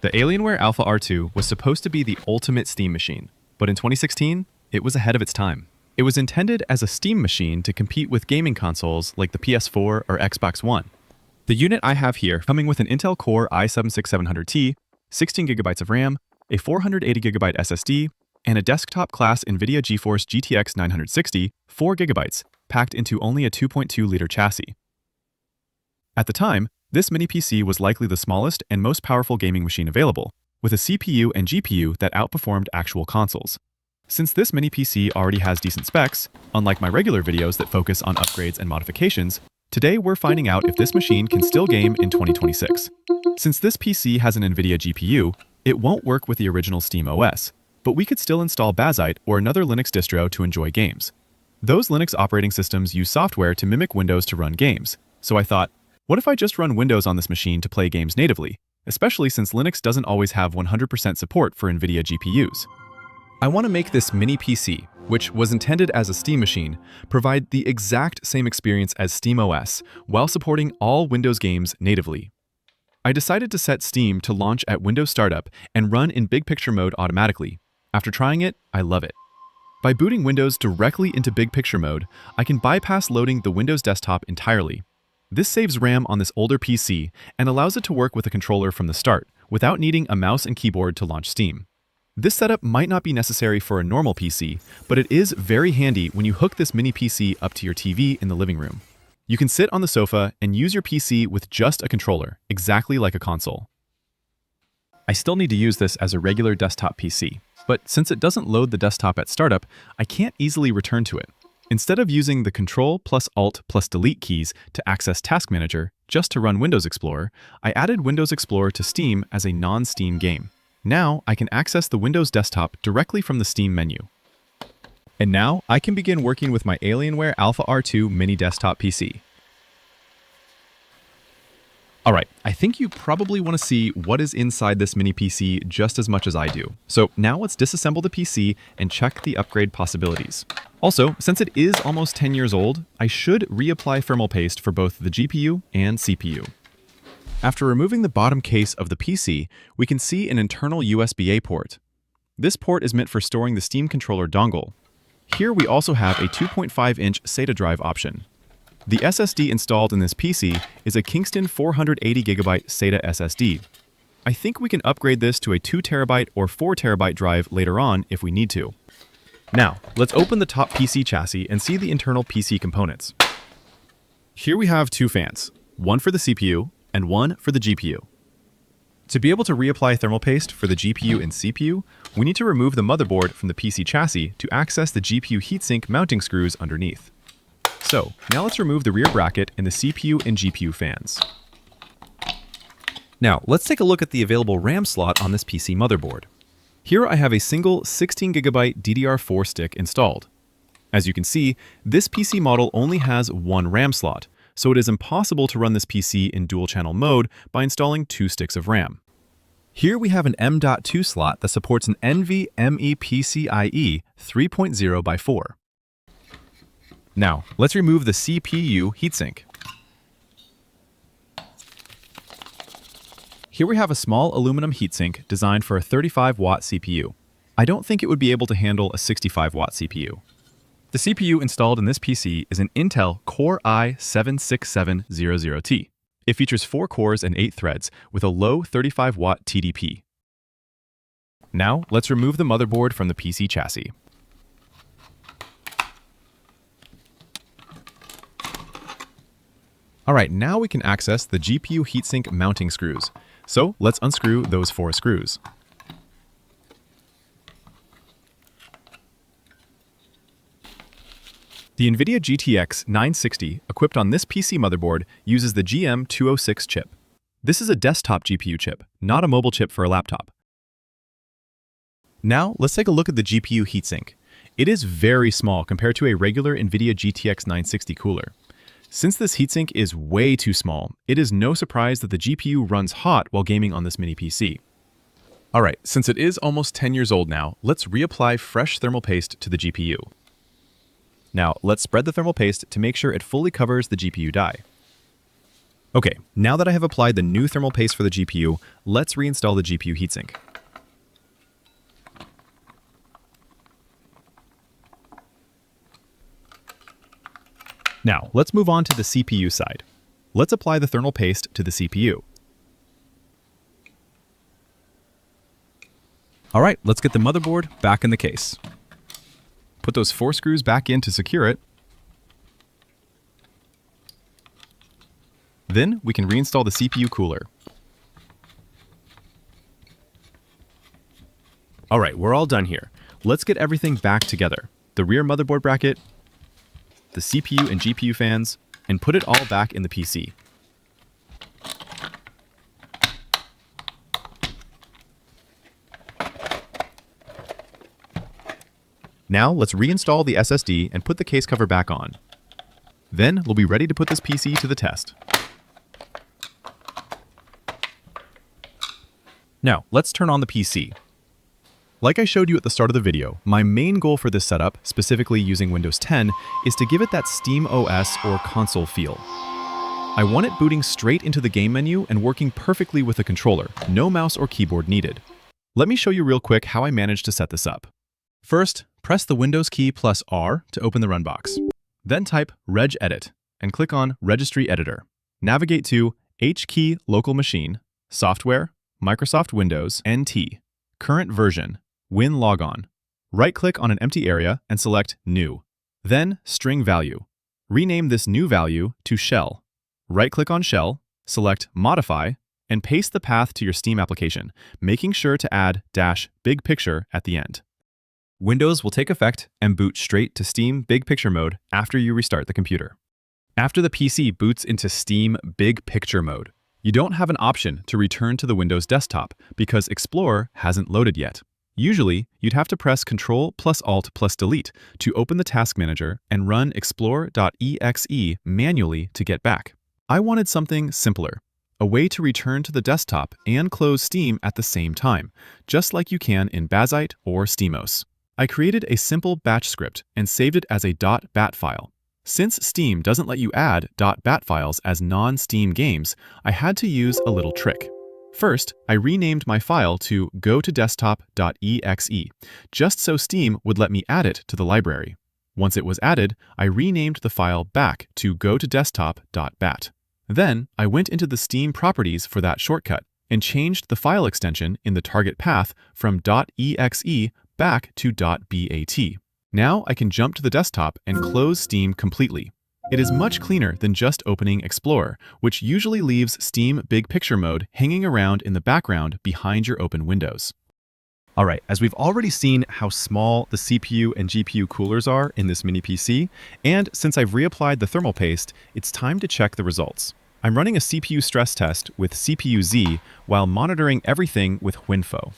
The Alienware Alpha R2 was supposed to be the ultimate Steam machine, but in 2016, it was ahead of its time. It was intended as a Steam machine to compete with gaming consoles like the PS4 or Xbox One. The unit I have here, coming with an Intel Core i7-6700T, 16GB of RAM, a 480GB SSD, and a desktop-class NVIDIA GeForce GTX 960, 4GB, packed into only a 2.2-liter chassis. At the time, this mini PC was likely the smallest and most powerful gaming machine available, with a CPU and GPU that outperformed actual consoles. Since this mini PC already has decent specs, unlike my regular videos that focus on upgrades and modifications, today we're finding out if this machine can still game in 2026. Since this PC has an NVIDIA GPU, it won't work with the original Steam OS, but we could still install Bazzite or another Linux distro to enjoy games. Those Linux operating systems use software to mimic Windows to run games, so I thought, what if I just run Windows on this machine to play games natively, especially since Linux doesn't always have 100% support for NVIDIA GPUs? I want to make this mini PC, which was intended as a Steam machine, provide the exact same experience as SteamOS while supporting all Windows games natively. I decided to set Steam to launch at Windows Startup and run in big picture mode automatically. After trying it, I love it. By booting Windows directly into big picture mode, I can bypass loading the Windows desktop entirely. This saves RAM on this older PC and allows it to work with a controller from the start, without needing a mouse and keyboard to launch Steam. This setup might not be necessary for a normal PC, but it is very handy when you hook this mini PC up to your TV in the living room. You can sit on the sofa and use your PC with just a controller, exactly like a console. I still need to use this as a regular desktop PC, but since it doesn't load the desktop at startup, I can't easily return to it. Instead of using the Ctrl plus Alt plus Delete keys to access Task Manager just to run Windows Explorer, I added Windows Explorer to Steam as a non-Steam game. Now I can access the Windows desktop directly from the Steam menu. And now I can begin working with my Alienware Alpha R2 mini desktop PC. Alright, I think you probably want to see what is inside this mini PC just as much as I do. So now let's disassemble the PC and check the upgrade possibilities. Also, since it is almost 10 years old, I should reapply thermal paste for both the GPU and CPU. After removing the bottom case of the PC, we can see an internal USB-A port. This port is meant for storing the Steam controller dongle. Here we also have a 2.5-inch SATA drive option. The SSD installed in this PC is a Kingston 480GB SATA SSD. I think we can upgrade this to a 2TB or 4TB drive later on if we need to. Now, let's open the top PC chassis and see the internal PC components. Here we have two fans, one for the CPU and one for the GPU. To be able to reapply thermal paste for the GPU and CPU, we need to remove the motherboard from the PC chassis to access the GPU heatsink mounting screws underneath. So, now let's remove the rear bracket and the CPU and GPU fans. Now, let's take a look at the available RAM slot on this PC motherboard. Here I have a single 16GB DDR4 stick installed. As you can see, this PC model only has one RAM slot, so it is impossible to run this PC in dual-channel mode by installing two sticks of RAM. Here we have an M.2 slot that supports an NVMe PCIe 3.0x4. Now, let's remove the CPU heatsink. Here we have a small aluminum heatsink designed for a 35-watt CPU. I don't think it would be able to handle a 65-watt CPU. The CPU installed in this PC is an Intel Core i7-6700T. It features 4 cores and 8 threads with a low 35-watt TDP. Now, let's remove the motherboard from the PC chassis. Alright, now we can access the GPU heatsink mounting screws. So let's unscrew those 4 screws. The NVIDIA GTX 960 equipped on this PC motherboard uses the GM206 chip. This is a desktop GPU chip, not a mobile chip for a laptop. Now let's take a look at the GPU heatsink. It is very small compared to a regular NVIDIA GTX 960 cooler. Since this heatsink is way too small, it is no surprise that the GPU runs hot while gaming on this mini PC. Alright, since it is almost 10 years old now, let's reapply fresh thermal paste to the GPU. Now, let's spread the thermal paste to make sure it fully covers the GPU die. Okay, now that I have applied the new thermal paste for the GPU, let's reinstall the GPU heatsink. Now, let's move on to the CPU side. Let's apply the thermal paste to the CPU. All right, let's get the motherboard back in the case. Put those 4 screws back in to secure it. Then we can reinstall the CPU cooler. All right, we're all done here. Let's get everything back together. The rear motherboard bracket, the CPU and GPU fans, and put it all back in the PC. Now let's reinstall the SSD and put the case cover back on. Then we'll be ready to put this PC to the test. Now let's turn on the PC. Like I showed you at the start of the video, my main goal for this setup, specifically using Windows 10, is to give it that Steam OS or console feel. I want it booting straight into the game menu and working perfectly with a controller, no mouse or keyboard needed. Let me show you real quick how I managed to set this up. First, press the Windows key plus R to open the run box. Then type regedit and click on Registry Editor. Navigate to H key local machine, software, Microsoft Windows, NT, current version, Win logon. Right-click on an empty area and select New. Then string value. Rename this new value to shell. Right-click on shell, select Modify, and paste the path to your Steam application, making sure to add -big picture at the end. Windows will take effect and boot straight to Steam Big Picture mode after you restart the computer. After the PC boots into Steam Big Picture mode, you don't have an option to return to the Windows desktop because Explorer hasn't loaded yet. Usually, you'd have to press Ctrl plus Alt plus Delete to open the task manager and run explorer.exe manually to get back. I wanted something simpler, a way to return to the desktop and close Steam at the same time, just like you can in Bazite or Steamos. I created a simple batch script and saved it as a .bat file. Since Steam doesn't let you add .bat files as non-Steam games, I had to use a little trick. First, I renamed my file to go-to-desktop.exe, just so Steam would let me add it to the library. Once it was added, I renamed the file back to go-to-desktop.bat. Then, I went into the Steam properties for that shortcut and changed the file extension in the target path from .exe back to .bat. Now I can jump to the desktop and close Steam completely. It is much cleaner than just opening Explorer, which usually leaves Steam Big Picture mode hanging around in the background behind your open windows. All right, as we've already seen how small the CPU and GPU coolers are in this mini PC, and since I've reapplied the thermal paste, it's time to check the results. I'm running a CPU stress test with CPU-Z while monitoring everything with WinFo.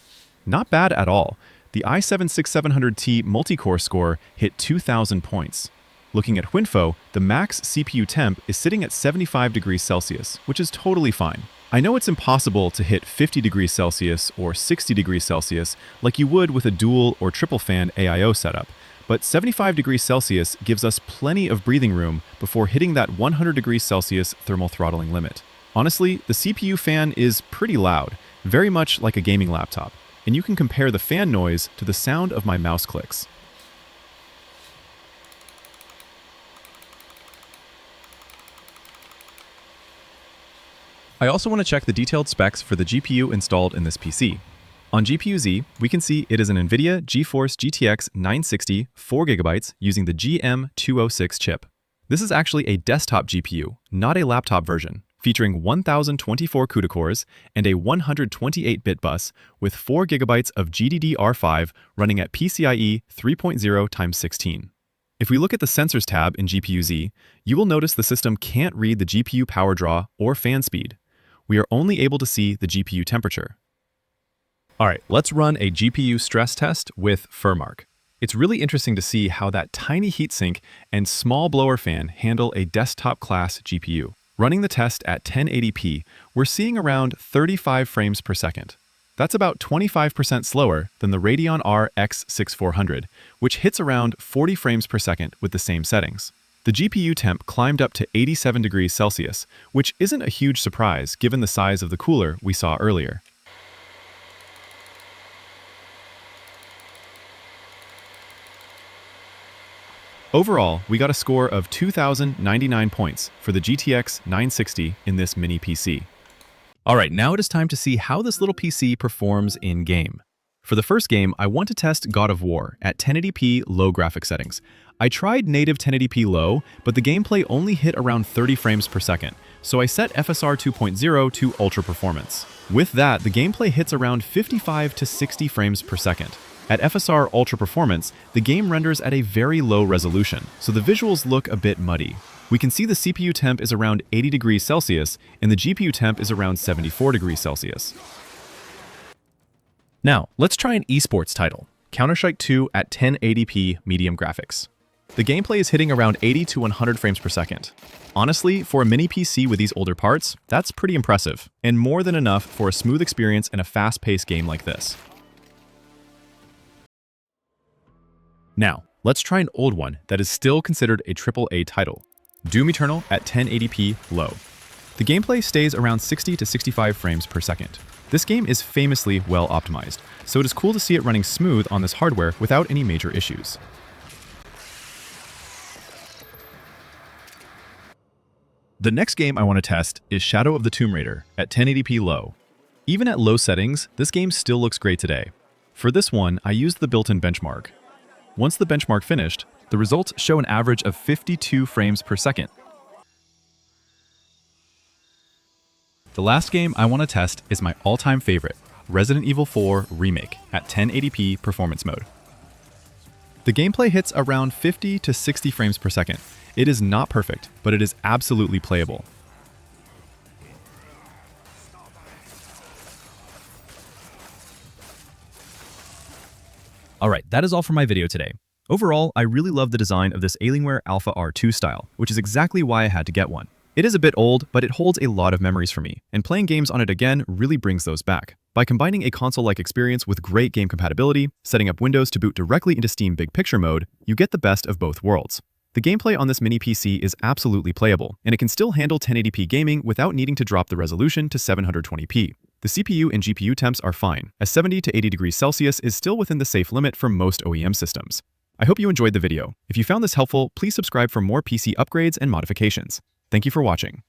Not bad at all. The i7-6700T multi-core score hit 2,000 points. Looking at WinFo, the max CPU temp is sitting at 75 degrees Celsius, which is totally fine. I know it's impossible to hit 50 degrees Celsius or 60 degrees Celsius like you would with a dual or triple fan AIO setup, but 75 degrees Celsius gives us plenty of breathing room before hitting that 100 degrees Celsius thermal throttling limit. Honestly, the CPU fan is pretty loud, very much like a gaming laptop, and you can compare the fan noise to the sound of my mouse clicks. I also want to check the detailed specs for the GPU installed in this PC. On GPU-Z, we can see it is an NVIDIA GeForce GTX 960 4GB using the GM206 chip. This is actually a desktop GPU, not a laptop version, featuring 1024 CUDA cores and a 128-bit bus with 4GB of GDDR5 running at PCIe 3.0x16. If we look at the Sensors tab in GPU-Z, you will notice the system can't read the GPU power draw or fan speed. We are only able to see the GPU temperature. All right, let's run a GPU stress test with Furmark. It's really interesting to see how that tiny heatsink and small blower fan handle a desktop-class GPU. Running the test at 1080p, we're seeing around 35 frames per second. That's about 25% slower than the Radeon RX 6400, which hits around 40 frames per second with the same settings. The GPU temp climbed up to 87 degrees Celsius, which isn't a huge surprise given the size of the cooler we saw earlier. Overall, we got a score of 2,099 points for the GTX 960 in this mini PC. Alright, now it is time to see how this little PC performs in-game. For the first game, I want to test God of War at 1080p low graphic settings. I tried native 1080p low, but the gameplay only hit around 30 frames per second, so I set FSR 2.0 to ultra performance. With that, the gameplay hits around 55 to 60 frames per second. At FSR Ultra Performance, the game renders at a very low resolution, so the visuals look a bit muddy. We can see the CPU temp is around 80 degrees Celsius, and the GPU temp is around 74 degrees Celsius. Now, let's try an esports title, Counter-Strike 2 at 1080p medium graphics. The gameplay is hitting around 80 to 100 frames per second. Honestly, for a mini PC with these older parts, that's pretty impressive, and more than enough for a smooth experience in a fast-paced game like this. Now, let's try an old one that is still considered a AAA title, Doom Eternal at 1080p low. The gameplay stays around 60 to 65 frames per second. This game is famously well optimized, so it is cool to see it running smooth on this hardware without any major issues. The next game I want to test is Shadow of the Tomb Raider at 1080p low. Even at low settings, this game still looks great today. For this one, I used the built-in benchmark. Once the benchmark finished, the results show an average of 52 frames per second. The last game I want to test is my all-time favorite, Resident Evil 4 Remake at 1080p performance mode. The gameplay hits around 50 to 60 frames per second. It is not perfect, but it is absolutely playable. Alright, that is all for my video today. Overall, I really love the design of this Alienware Alpha R2 style, which is exactly why I had to get one. It is a bit old, but it holds a lot of memories for me, and playing games on it again really brings those back. By combining a console-like experience with great game compatibility, setting up Windows to boot directly into Steam Big Picture mode, you get the best of both worlds. The gameplay on this mini PC is absolutely playable, and it can still handle 1080p gaming without needing to drop the resolution to 720p. The CPU and GPU temps are fine, as 70 to 80 degrees Celsius is still within the safe limit for most OEM systems. I hope you enjoyed the video. If you found this helpful, please subscribe for more PC upgrades and modifications. Thank you for watching.